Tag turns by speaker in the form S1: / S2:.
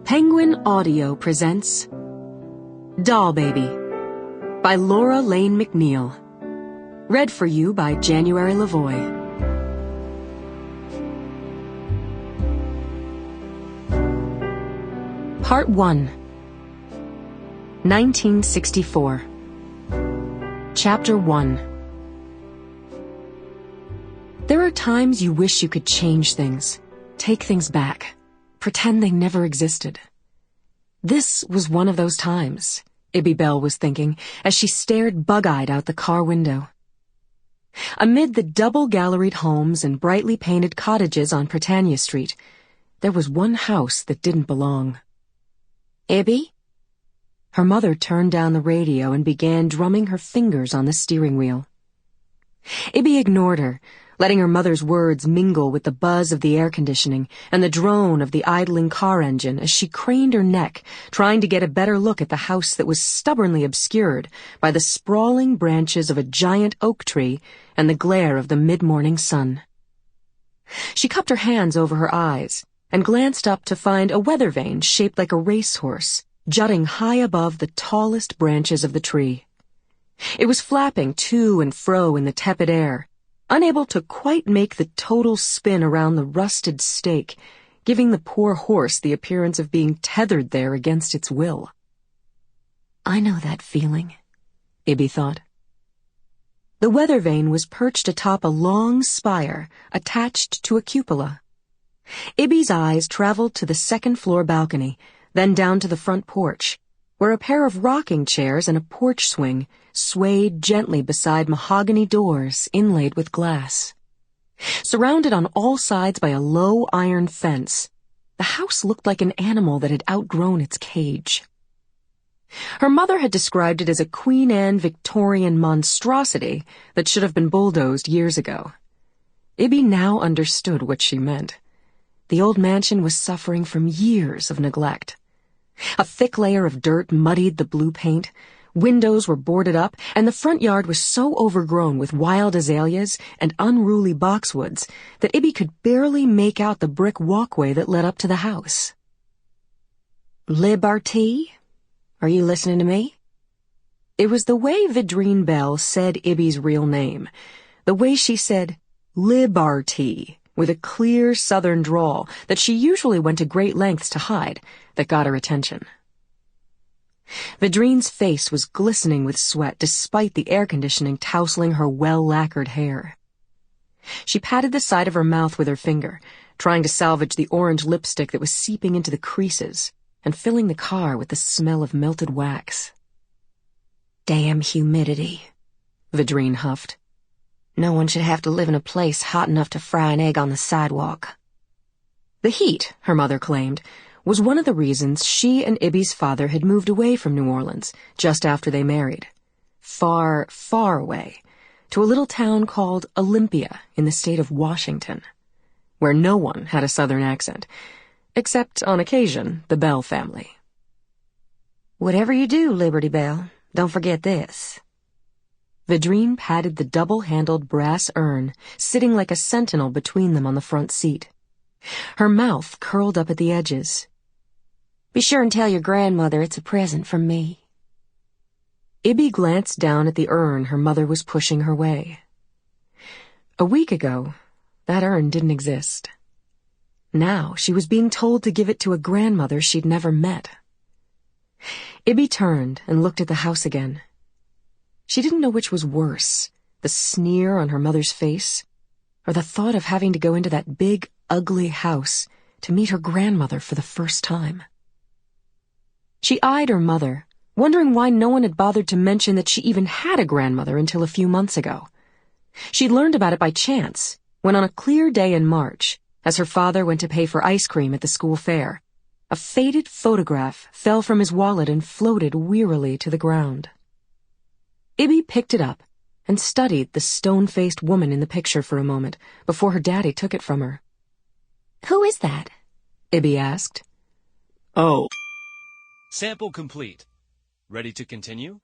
S1: Penguin Audio presents Dollbaby by Laura Lane Mcneal. Read for you by January LaVoy. Part 1, 1964. Chapter 1. There are times you wish you could change things, take things back, pretend they never existed. This was one of those times, Ibby Bell was thinking as she stared bug-eyed out the car window. Amid the double-galleried homes and brightly painted cottages on Britannia Street, there was one house that didn't belong. "Ibby?" Her mother turned down the radio and began drumming her fingers on the steering wheel. Ibby ignored her, letting her mother's words mingle with the buzz of the air conditioning and the drone of the idling car engine as she craned her neck, trying to get a better look at the house that was stubbornly obscured by the sprawling branches of a giant oak tree and the glare of the mid-morning sun. She cupped her hands over her eyes and glanced up to find a weather vane shaped like a racehorse, jutting high above the tallest branches of the tree. It was flapping to and fro in the tepid air, unable to quite make the total spin around the rusted stake, giving the poor horse the appearance of being tethered there against its will. I know that feeling, Ibby thought. The weather vane was perched atop a long spire attached to a cupola. Ibby's eyes traveled to the second-floor balcony, then down to the front porch, where a pair of rocking chairs and a porch swing swayed gently beside mahogany doors inlaid with glass. Surrounded on all sides by a low iron fence, the house looked like an animal that had outgrown its cage. Her mother had described it as a Queen Anne Victorian monstrosity that should have been bulldozed years ago. Ibby now understood what she meant. The old mansion was suffering from years of neglect. A thick layer of dirt muddied the blue paint, windows were boarded up, and the front yard was so overgrown with wild azaleas and unruly boxwoods that Ibby could barely make out the brick walkway that led up to the house. "Liberty? Are you listening to me?" It was the way Vidrine Bell said Ibby's real name, the way she said Liberty with a clear southern drawl that she usually went to great lengths to hide, that got her attention. Vidrine's face was glistening with sweat despite the air conditioning tousling her well-lacquered hair. She patted the side of her mouth with her finger, trying to salvage the orange lipstick that was seeping into the creases and filling the car with the smell of melted wax. "Damn humidity," Vidrine huffed. "No one should have to live in a place hot enough to fry an egg on the sidewalk." The heat, her mother claimed, was one of the reasons she and Ibby's father had moved away from New Orleans just after they married. Far, far away, to a little town called Olympia in the state of Washington, where no one had a southern accent, except, on occasion, the Bell family. "Whatever you do, Liberty Bell, don't forget this." Vidrine patted the double-handled brass urn, sitting like a sentinel between them on the front seat. Her mouth curled up at the edges. "Be sure and tell your grandmother it's a present from me." Ibby glanced down at the urn her mother was pushing her way. A week ago, that urn didn't exist. Now she was being told to give it to a grandmother she'd never met. Ibby turned and looked at the house again. She didn't know which was worse, the sneer on her mother's face, or the thought of having to go into that big, ugly house to meet her grandmother for the first time. She eyed her mother, wondering why no one had bothered to mention that she even had a grandmother until a few months ago. She'd learned about it by chance, when on a clear day in March, as her father went to pay for ice cream at the school fair, a faded photograph fell from his wallet and floated wearily to the ground. Ibby picked it up and studied the stone-faced woman in the picture for a moment before her daddy took it from her. "Who is that?" Ibby asked.
S2: "Oh." Sample complete. Ready to continue?